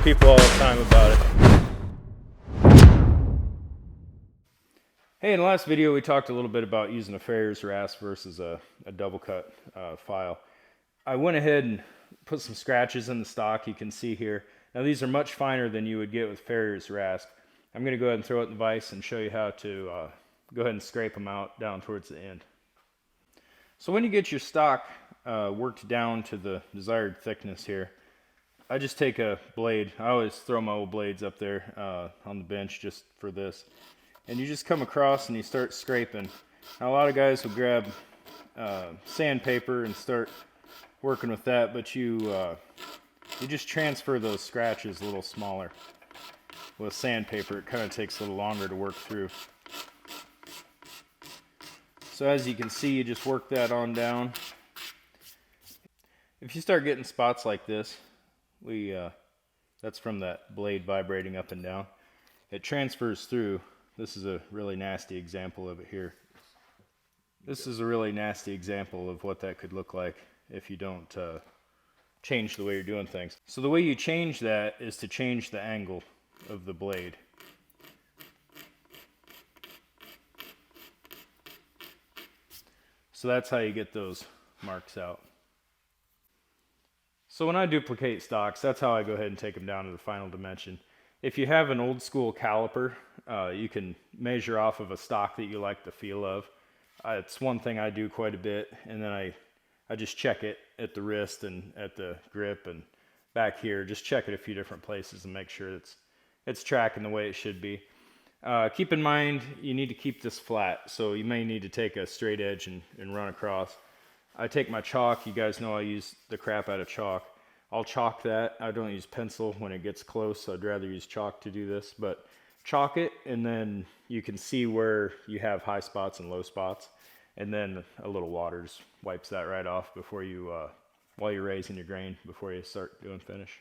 people all the time about it. Hey, in the last video we talked a little bit about using a Farrier's rasp versus a double cut file. I went ahead and put some scratches in the stock, you can see here. Now these are much finer than you would get with Farrier's rasp. I'm going to go ahead and throw it in the vise and show you how to go ahead and scrape them out down towards the end. So when you get your stock worked down to the desired thickness here, I just take a blade. I always throw my old blades up there on the bench just for this. And you just come across and you start scraping. Now a lot of guys will grab sandpaper and start working with that, but you just transfer those scratches a little smaller. With sandpaper, it kind of takes a little longer to work through. So as you can see, you just work that on down. If you start getting spots like this, that's from that blade vibrating up and down. It transfers through. This is a really nasty example of it here. This is a really nasty example of what that could look like if you don't change the way you're doing things. So the way you change that is to change the angle of the blade. So that's how you get those marks out. So when I duplicate stocks, that's how I go ahead and take them down to the final dimension. If you have an old school caliper, you can measure off of a stock that you like the feel of. It's one thing I do quite a bit, and then I just check it at the wrist and at the grip and back here. Just check it a few different places and make sure it's tracking the way it should be. Keep in mind, you need to keep this flat, so you may need to take a straight edge and run across. I take my chalk. You guys know I use the crap out of chalk. I'll chalk that. I don't use pencil when it gets close. I'd rather use chalk to do this, but chalk it, and then you can see where you have high spots and low spots, and then a little water just wipes that right off before you while you're raising your grain before you start doing finish.